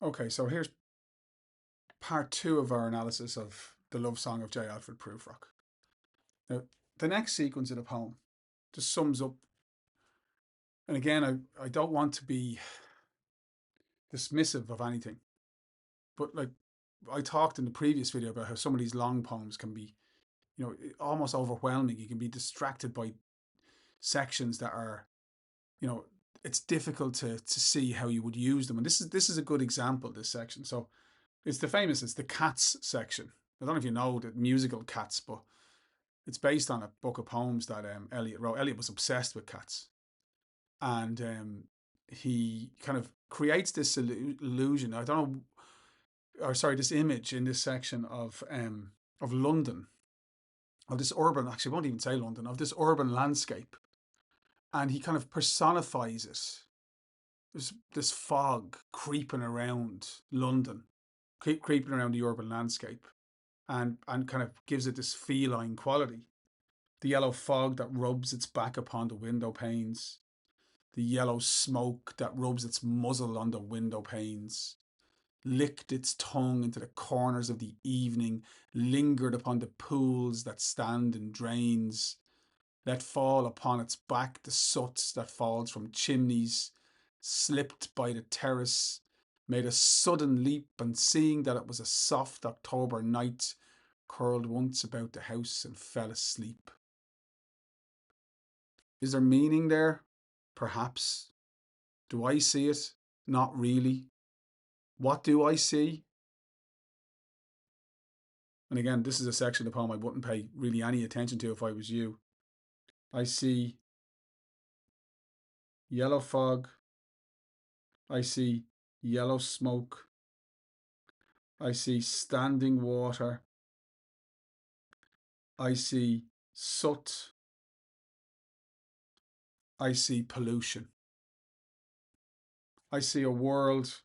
Okay, so here's part two of our analysis of the love song of J. Alfred Prufrock. Now, the next sequence of the poem just sums up, and again, I don't want to be dismissive of anything, but like I talked in the previous video about how some of these long poems can be, almost overwhelming. You can be distracted by sections that are, you know, it's difficult to see how you would use them. And this is a good example, this section. So it's the cats section. I don't know if you know the musical Cats, but it's based on a book of poems that Eliot wrote. Eliot was obsessed with cats, and he kind of creates this illusion. I don't know, or sorry, this image in this section of London, of this urban. Actually, I won't even say London, of this urban landscape, and he kind of personifies it. There's this fog creeping around London, creeping around the urban landscape, and kind of gives it this feline quality. The yellow fog that rubs its back upon the window panes, the yellow smoke that rubs its muzzle on the window panes, licked its tongue into the corners of the evening, lingered upon the pools that stand in drains, let fall upon its back the soot that falls from chimneys, slipped by the terrace, made a sudden leap, and seeing that it was a soft October night, curled once about the house and fell asleep. Is there meaning there? Perhaps. Do I see it? Not really. What do I see? And again, this is a section of the poem I wouldn't pay really any attention to if I was you. I see yellow fog. I see yellow smoke. I see standing water. I see soot. I see pollution. I see a world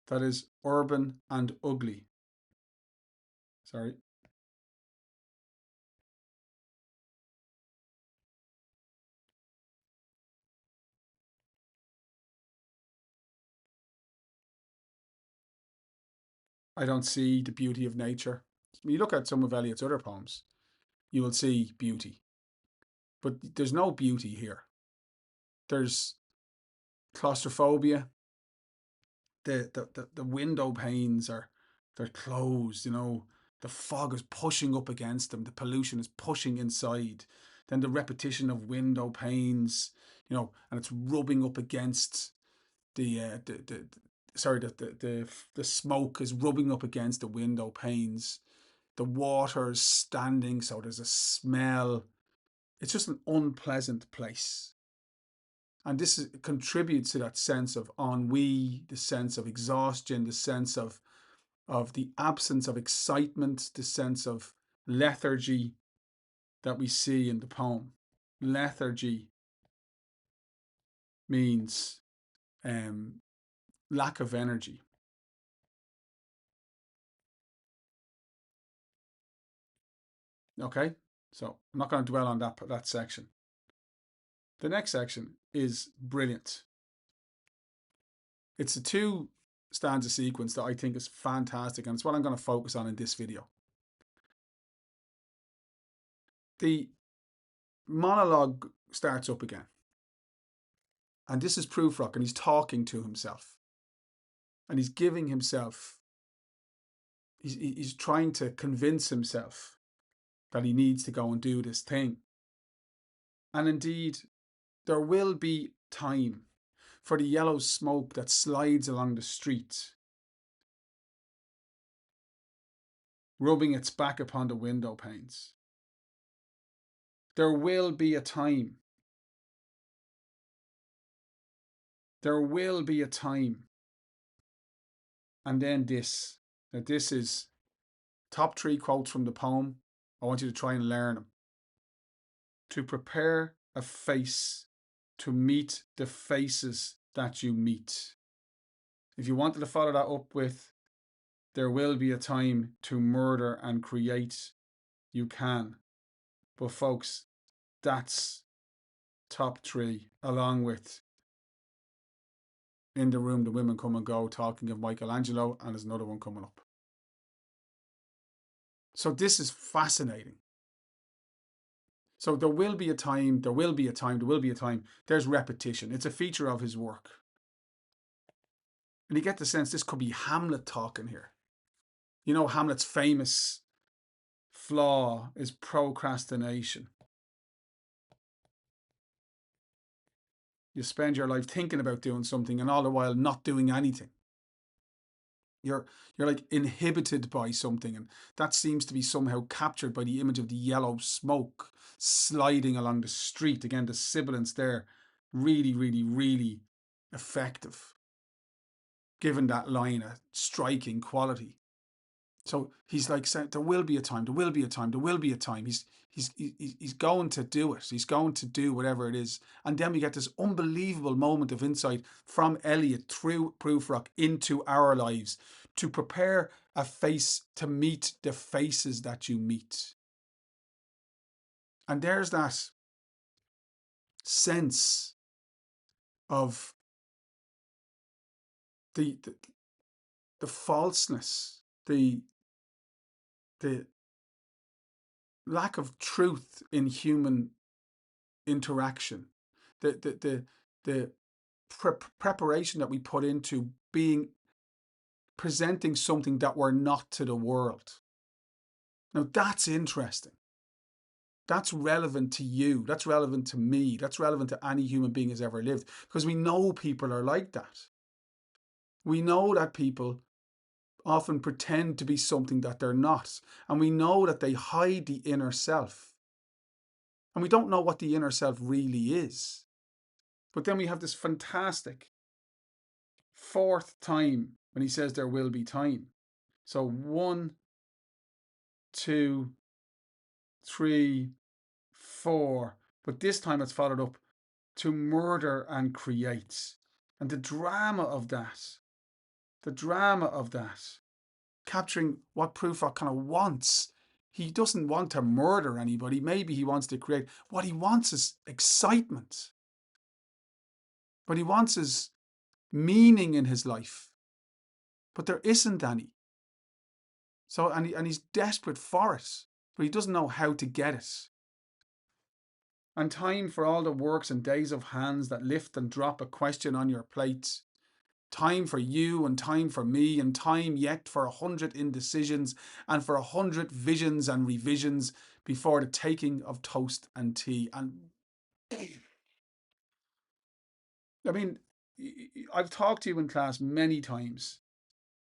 that is urban and ugly. Sorry. I don't see the beauty of nature. When you look at some of Eliot's other poems, you will see beauty. But there's no beauty here. There's claustrophobia. The window panes they're closed, the fog is pushing up against them, the pollution is pushing inside. Then the repetition of window panes, and it's rubbing up against the sorry, the smoke is rubbing up against the window panes. The water's standing, so there's a smell. It's just an unpleasant place. And contributes to that sense of ennui, the sense of exhaustion, the sense of the absence of excitement, the sense of lethargy that we see in the poem. Lethargy means lack of energy. Okay, so I'm not going to dwell on that section. The next section is brilliant. It's a two stanza sequence that I think is fantastic, and it's what I'm going to focus on in this video. The monologue starts up again, and this is Prufrock, and he's talking to himself, and he's giving himself, he's trying to convince himself that he needs to go and do this thing. And indeed, there will be time for the yellow smoke that slides along the street, rubbing its back upon the window panes. There will be a time. There will be a time. And then this. Now, this is top 3 quotes from the poem. I want you to try and learn them. To prepare a face to meet the faces that you meet. If you wanted to follow that up with, there will be a time to murder and create, you can. But folks, that's top 3, along with in the room, the women come and go talking of Michelangelo, and there's another one coming up. So this is fascinating. So there will be a time, there will be a time, there will be a time. There's repetition. It's a feature of his work. And you get the sense this could be Hamlet talking here. You know, Hamlet's famous flaw is procrastination. You spend your life thinking about doing something and all the while not doing anything. You're like inhibited by something, and that seems to be somehow captured by the image of the yellow smoke sliding along the street. Again, the sibilance there, really, really, really effective, given that line a striking quality. So he's like saying, there will be a time, there will be a time, there will be a time. He's going to do it. He's going to do whatever it is. And then we get this unbelievable moment of insight from Eliot through Prufrock into our lives to prepare a face to meet the faces that you meet. And there's that sense of the falseness, the lack of truth in human interaction, the preparation that we put into presenting something that we're not to the world. Now that's interesting. That's relevant to you. That's relevant to me. That's relevant to any human being who's ever lived, because we know people are like that. We know that people often pretend to be something that they're not. And we know that they hide the inner self. And we don't know what the inner self really is. But then we have this fantastic fourth time when he says there will be time. So 1, 2, 3, 4. But this time it's followed up to murder and create. And the drama of that, capturing what Prufrock kind of wants. He doesn't want to murder anybody. Maybe he wants to create. What he wants is excitement. What he wants is meaning in his life. But there isn't any. So, and he's desperate for it, but he doesn't know how to get it. And time for all the works and days of hands that lift and drop a question on your plate. Time for you and time for me, and time yet for 100 indecisions and for 100 visions and revisions before the taking of toast and tea. And I mean, I've talked to you in class many times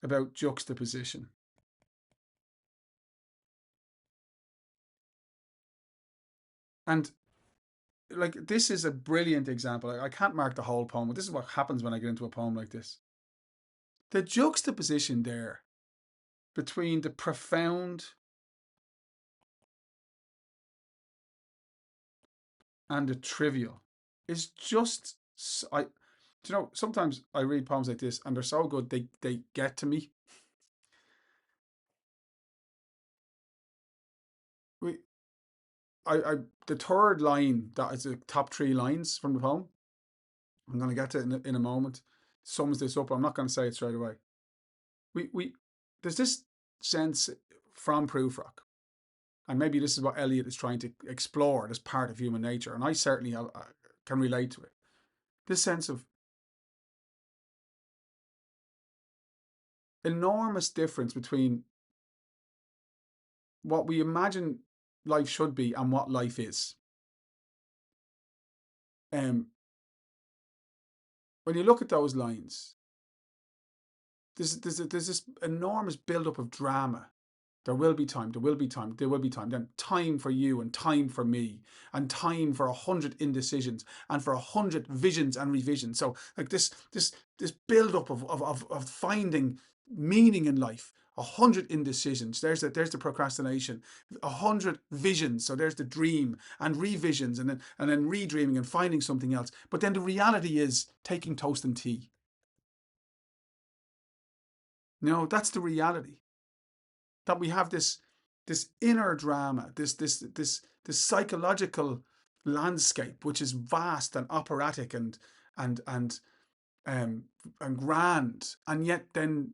about juxtaposition. And like, this is a brilliant example. I can't mark the whole poem, but this is what happens when I get into a poem like this. The juxtaposition there between the profound and the trivial is just, sometimes I read poems like this and they're so good, they get to me. The third line, that is the top 3 lines from the poem, I'm going to get to it in a moment, sums this up. I'm not going to say it straight away. There's this sense from Prufrock, and maybe this is what Eliot is trying to explore as part of human nature, and I certainly can relate to it. This sense of enormous difference between what we imagine life should be and what life is. When you look at those lines, there's this enormous build-up of drama. There will be time, there will be time, there will be time. Then time for you and time for me, and time for 100 indecisions and for 100 visions and revisions. So like this build-up of finding meaning in life. 100 indecisions, there's the procrastination. 100 visions, so there's the dream, and revisions, and then redreaming and finding something else. But then the reality is taking toast and tea. No, that's the reality. That we have this inner drama, this psychological landscape, which is vast and operatic and um, and grand, and yet then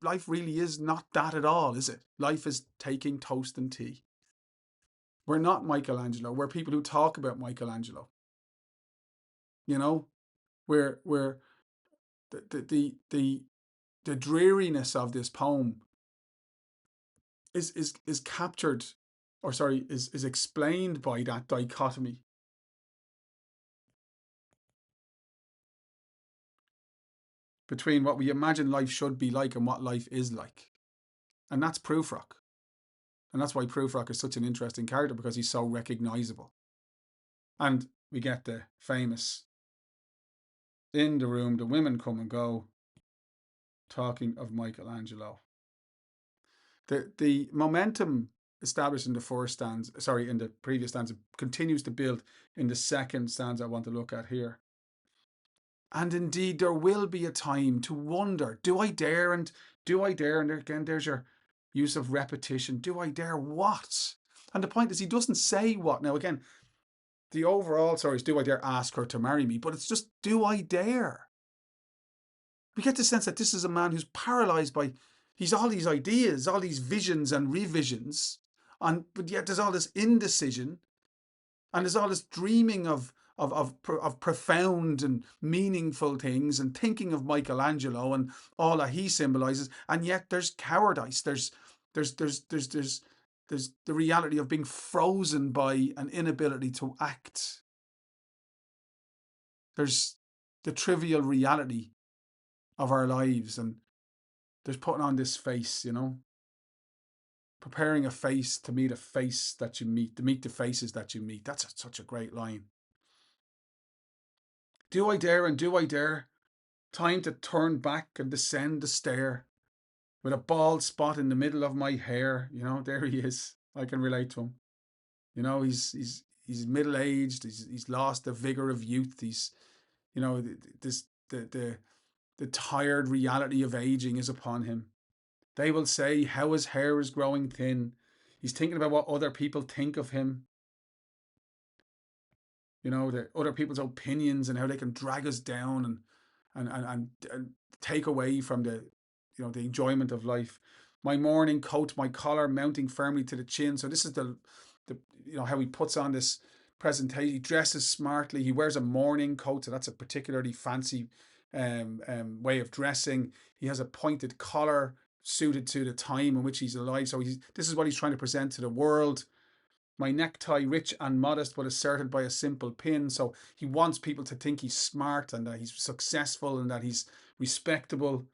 life really is not that at all, is it? Life is taking toast and tea. We're not Michelangelo. We're people who talk about Michelangelo. You know, we're the dreariness of this poem is captured, or sorry, is explained by that dichotomy between what we imagine life should be like and what life is like. And that's Prufrock. And that's why Prufrock is such an interesting character, because he's so recognizable. And we get the famous, in the room, the women come and go, talking of Michelangelo. The momentum established in the first stanza, sorry, in the previous stanza, continues to build in the second stanza I want to look at here. And indeed, there will be a time to wonder, do I dare? And do I dare? And again, there's your use of repetition. Do I dare what? And the point is, he doesn't say what. Now, again, the overall story is, do I dare ask her to marry me? But it's just, do I dare? We get the sense that this is a man who's paralyzed by, he's all these ideas, all these visions and revisions, but yet there's all this indecision, and there's all this dreaming of profound and meaningful things, and thinking of Michelangelo and all that he symbolizes, and yet there's cowardice. There's the reality of being frozen by an inability to act. There's the trivial reality of our lives, and there's putting on this face, preparing a face to meet a face that you meet, to meet the faces that you meet. That's such a great line. Do I dare, and do I dare? Time to turn back and descend the stair, with a bald spot in the middle of my hair. There he is. I can relate to him. He's middle aged. He's lost the vigor of youth. He's, this the tired reality of aging is upon him. They will say how his hair is growing thin. He's thinking about what other people think of him. The other people's opinions, and how they can drag us down and take away from the enjoyment of life. My morning coat, my collar mounting firmly to the chin. So this is the how he puts on this presentation. He dresses smartly. He wears a morning coat, so that's a particularly fancy way of dressing. He has a pointed collar suited to the time in which he's alive. So this is what he's trying to present to the world. My necktie rich and modest, but asserted by a simple pin. So he wants people to think he's smart, and that he's successful, and that he's respectable.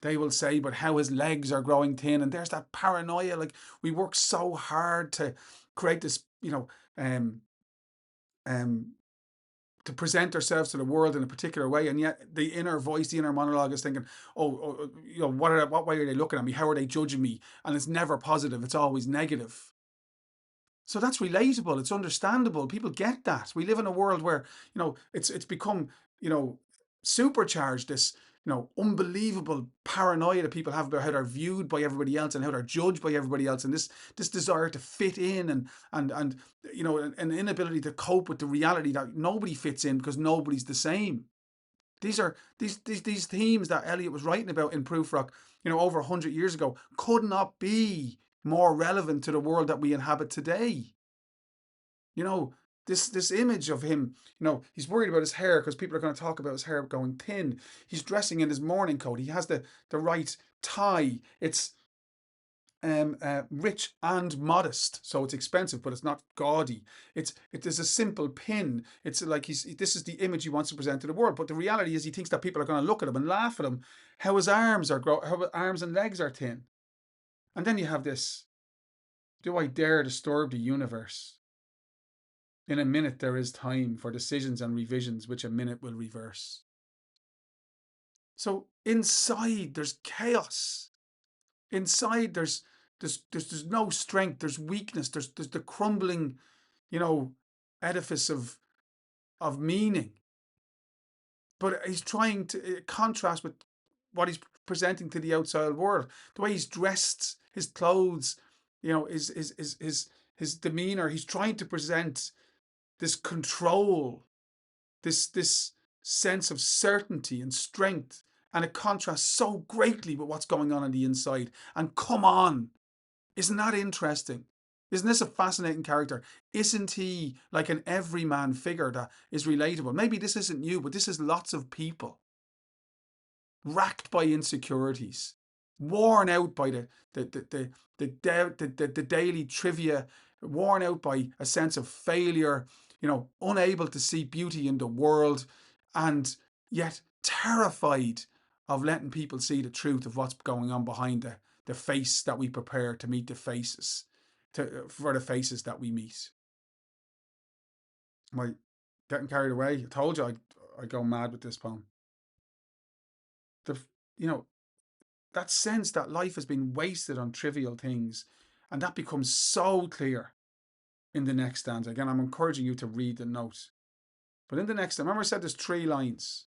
They will say, but how his legs are growing thin. And there's that paranoia. Like, we work so hard to create this, to present ourselves to the world in a particular way, and yet the inner voice, the inner monologue is thinking, what way are they looking at me? How are they judging me? And it's never positive. It's always negative. So that's relatable. It's understandable. People get that. We live in a world where, it's become, supercharged, this, unbelievable paranoia that people have about how they're viewed by everybody else, and how they're judged by everybody else. And this desire to fit in, and an inability to cope with the reality that nobody fits in, because nobody's the same. These are these themes that Eliot was writing about in Prufrock, over 100 years ago, could not be more relevant to the world that we inhabit today. This image of him, he's worried about his hair, because people are going to talk about his hair going thin. He's dressing in his morning coat. He has the right tie. It's rich and modest, so it's expensive, but it's not gaudy. It is a simple pin. It's like this is the image he wants to present to the world. But the reality is, he thinks that people are going to look at him and laugh at him. How his arms and legs are thin. And then you have this: do I dare disturb the universe? In a minute there is time for decisions and revisions, which a minute will reverse. So inside there's chaos. Inside there's no strength. There's weakness. There's the crumbling, edifice of meaning. But he's trying to contrast with what he's presenting to the outside world. The way he's dressed, his clothes, his demeanor. He's trying to present this control, this sense of certainty and strength, and it contrasts so greatly with what's going on the inside. And come on, isn't that interesting? Isn't this a fascinating character? Isn't he like an everyman figure that is relatable? Maybe this isn't you, but this is lots of people racked by insecurities, worn out by the daily trivia, worn out by a sense of failure, unable to see beauty in the world, and yet terrified of letting people see the truth of what's going on behind the face that we prepare to meet the faces, for the faces that we meet. Am I getting carried away? I told you I'd go mad with this poem. The, you know, that sense that life has been wasted on trivial things, and that becomes so clear in the next stanza. Again, I'm encouraging you to read the note. But in the next, remember I said there's 3 lines.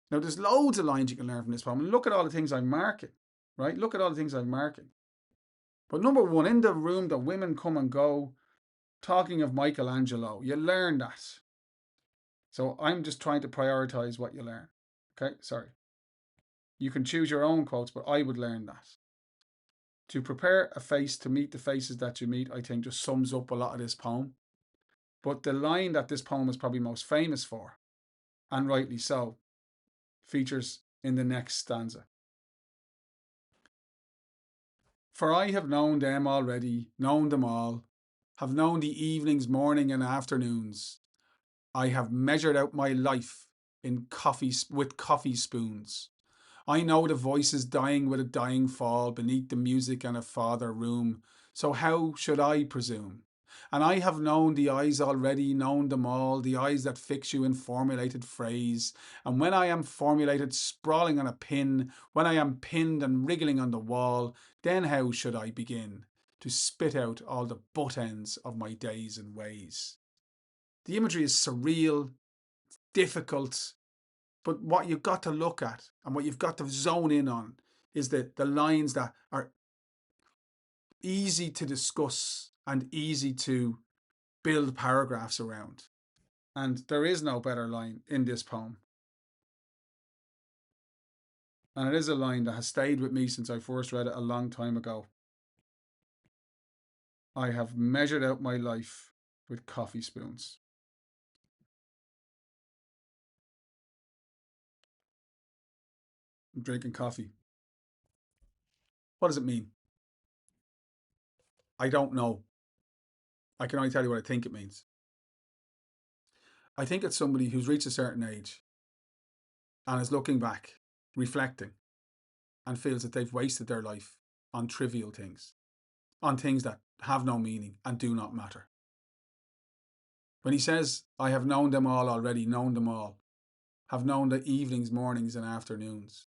Now there's loads of lines you can learn from this poem. And look at all the things I'm marking, right? Look at all the things I'm marking. But number 1, in the room the women come and go, talking of Michelangelo. You learn that. So I'm just trying to prioritize what you learn. Okay, sorry. You can choose your own quotes, but I would learn that. To prepare a face to meet the faces that you meet, I think just sums up a lot of this poem. But the line that this poem is probably most famous for, and rightly so, features in the next stanza. For I have known them already, known them all, have known the evenings, morning and afternoons. I have measured out my life with coffee spoons. I know the voices dying with a dying fall beneath the music in a farther room, so how should I presume? And I have known the eyes already, known them all, the eyes that fix you in formulated phrase. And when I am formulated, sprawling on a pin, when I am pinned and wriggling on the wall, then how should I begin to spit out all the butt ends of my days and ways? The imagery is surreal, difficult, but what you've got to look at and what you've got to zone in on is the lines that are easy to discuss and easy to build paragraphs around. And there is no better line in this poem. And it is a line that has stayed with me since I first read it a long time ago. I have measured out my life with coffee spoons. I'm drinking coffee. What does it mean? I don't know. I can only tell you what I think it means. I think it's somebody who's reached a certain age and is looking back, reflecting, and feels that they've wasted their life on trivial things, on things that have no meaning and do not matter. When he says, I have known them all already, known them all, have known the evenings, mornings, and afternoons,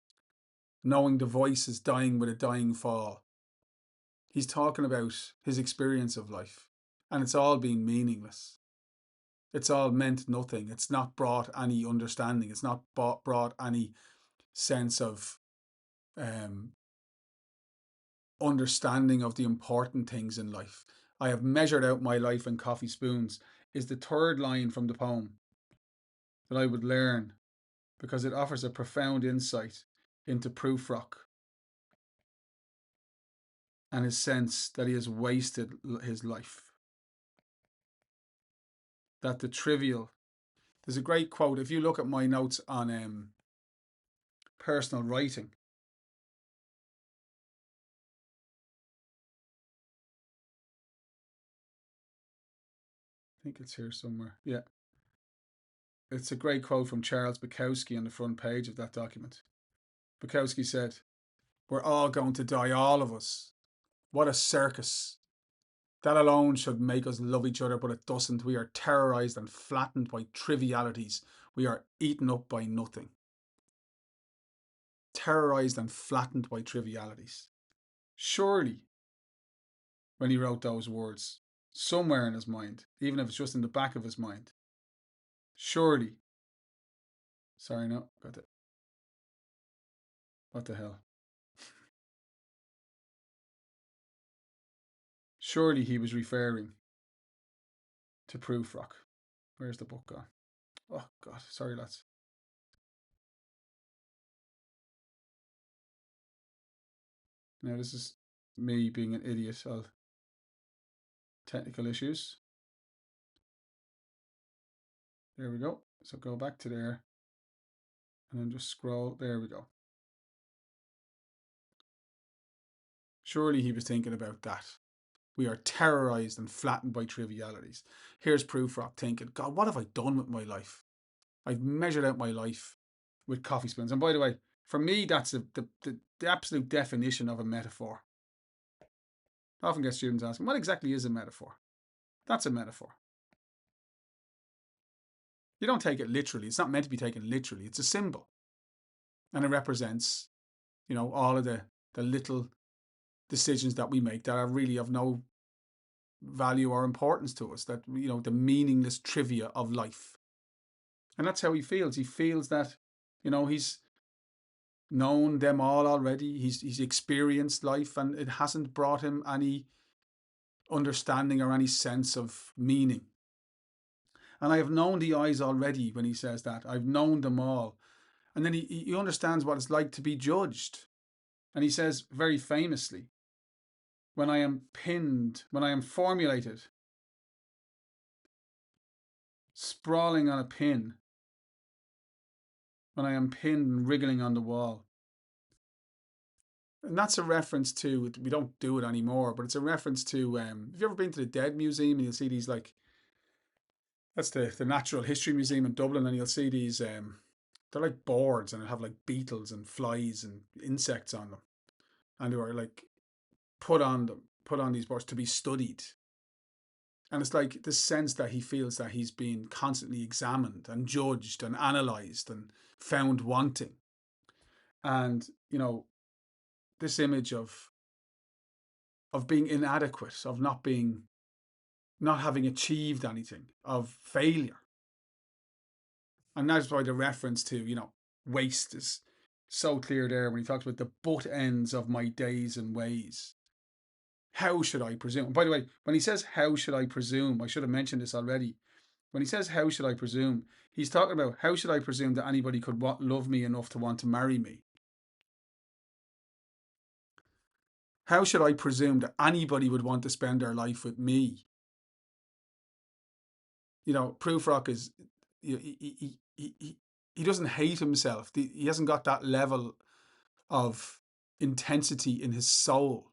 knowing the voices dying with a dying fall, he's talking about his experience of life, and it's all been meaningless. It's all meant nothing. It's not brought any understanding. It's not brought any sense of understanding of the important things in life. I have measured out my life in coffee spoons is the 3rd line from the poem that I would learn because it offers a profound insight into Prufrock and his sense that he has wasted his life. That the trivial, there's a great quote, if you look at my notes on personal writing, I think it's here somewhere, yeah. It's a great quote from Charles Bukowski on the front page of that document. Bukowski said, we're all going to die, all of us. What a circus. That alone should make us love each other, but it doesn't. We are terrorized and flattened by trivialities. We are eaten up by nothing. Terrorized and flattened by trivialities. Surely, when he wrote those words, somewhere in his mind, even if it's just in the back of his mind, surely, sorry, no, got it. What the hell? Surely he was referring to Prufrock. Where's the book gone? Oh, God, sorry, lads. Now, this is me being an idiot of technical issues. There we go. So go back to there and then just scroll. There we go. Surely he was thinking about that. We are terrorized and flattened by trivialities. Here's Prufrock thinking, God, what have I done with my life? I've measured out my life with coffee spoons. And by the way, for me, that's the absolute definition of a metaphor. I often get students asking, what exactly is a metaphor? That's a metaphor. You don't take it literally. It's not meant to be taken literally. It's a symbol. And it represents, all of the little decisions that we make that are really of no value or importance to us, that, the meaningless trivia of life. And that's how he feels. He feels that, he's known them all already. He's experienced life, and it hasn't brought him any understanding or any sense of meaning. And I have known the eyes already. When he says that, I've known them all. And then he understands what it's like to be judged. And he says very famously, when I am pinned, when I am formulated, sprawling on a pin, when I am pinned and wriggling on the wall. And that's a reference to, we don't do it anymore, but it's a reference to, have you ever been to the Dead Museum? And you'll see these, like, that's the Natural History Museum in Dublin, and you'll see these, they're like boards, and they have like beetles and flies and insects on them. And they are like put on these boards to be studied. And it's like this sense that he feels that he's being constantly examined and judged and analysed and found wanting. And, this image of being inadequate, of not having achieved anything, of failure. And that's why the reference to, waste is so clear there when he talks about the butt ends of my days and ways. How should I presume? And by the way, when he says, how should I presume? I should have mentioned this already. When he says, how should I presume? He's talking about, how should I presume that anybody could love me enough to want to marry me? How should I presume that anybody would want to spend their life with me? Prufrock is, he doesn't hate himself. He hasn't got that level of intensity in his soul,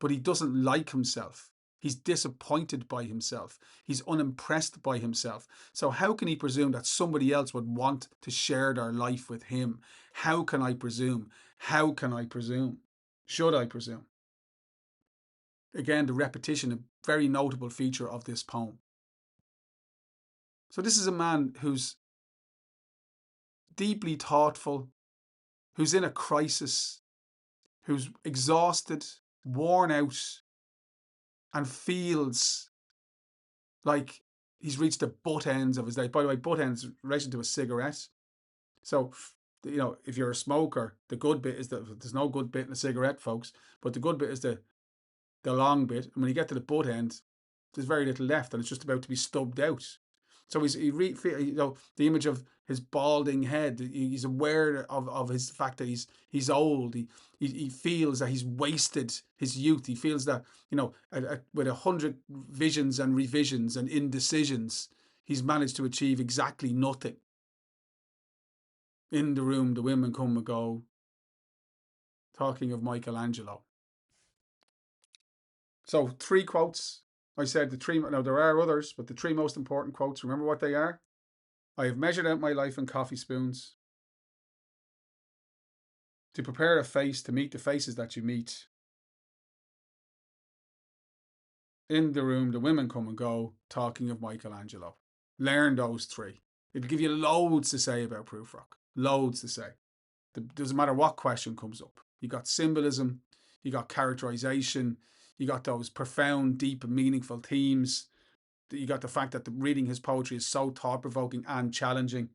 but he doesn't like himself. He's disappointed by himself. He's unimpressed by himself. So how can he presume that somebody else would want to share their life with him? How can I presume? How can I presume? Should I presume? Again, the repetition, a very notable feature of this poem. So this is a man who's deeply thoughtful, who's in a crisis, who's exhausted, worn out, and feels like he's reached the butt ends of his life. By the way, butt ends in relation to a cigarette. So, if you're a smoker, the good bit is that there's no good bit in a cigarette, folks, but the good bit is the long bit. And when you get to the butt end, there's very little left, and it's just about to be stubbed out. So the image of his balding head. He's aware of his fact that he's old. He feels that he's wasted his youth. He feels that with 100 visions and revisions and indecisions, he's managed to achieve exactly nothing. In the room, the women come and go. Talking of Michelangelo. So 3 quotes. I said the 3. Now there are others, but the 3 most important quotes. Remember what they are? I have measured out my life in coffee spoons. To prepare a face to meet the faces that you meet. In the room, the women come and go, talking of Michelangelo. Learn those 3. It'll give you loads to say about Prufrock. Loads to say. It doesn't matter what question comes up. You got symbolism, you got characterization, you got those profound, deep, and meaningful themes. You got the fact that reading his poetry is so thought-provoking and challenging.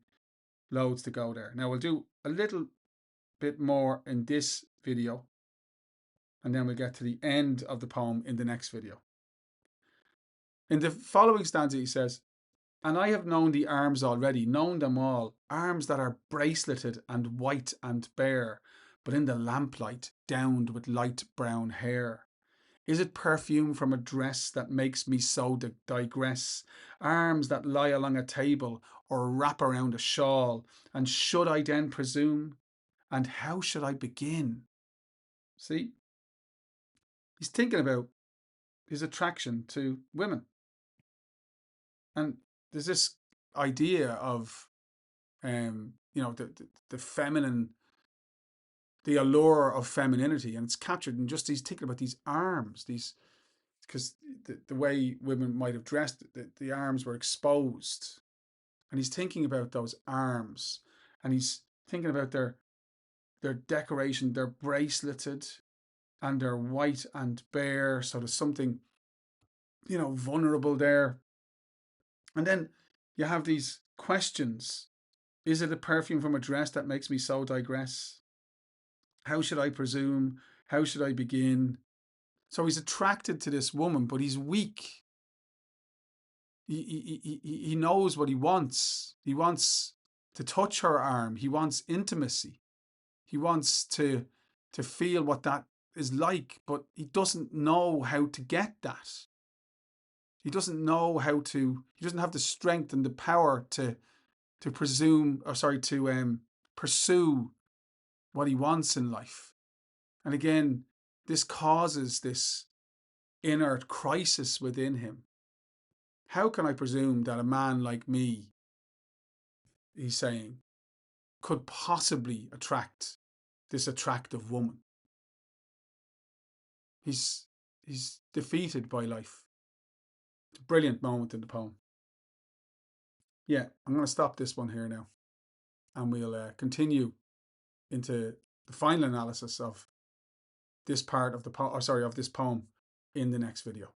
Loads to go there. Now we'll do a little bit more in this video, and then we'll get to the end of the poem in the next video. In the following stanza he says, and I have known the arms already, known them all, arms that are braceleted and white and bare, but in the lamplight downed with light brown hair? Is it perfume from a dress that makes me so digress? Arms that lie along a table or wrap around a shawl? And should I then presume? And how should I begin? See, he's thinking about his attraction to women. And there's this idea of, the feminine, the allure of femininity, and it's captured in just he's thinking about these arms, these, because the way women might have dressed, the arms were exposed, and he's thinking about those arms, and he's thinking about their decoration, they're braceleted, and they're white and bare, so there's something, vulnerable there. And then you have these questions. Is it a perfume from a dress that makes me so digress? How should I presume? How should I begin? So he's attracted to this woman, but he's weak. He knows what he wants. He wants to touch her arm. He wants intimacy. He wants to feel what that is like, but he doesn't know how to get that. He doesn't know how to. He doesn't have the strength and the power to pursue what he wants in life. And again, this causes this inner crisis within him. How can I presume that a man like me, he's saying, could possibly attract this attractive woman? He's defeated by life. It's a brilliant moment in the poem. Yeah, I'm going to stop this one here now, and we'll continue into the final analysis of this part of of this poem in the next video.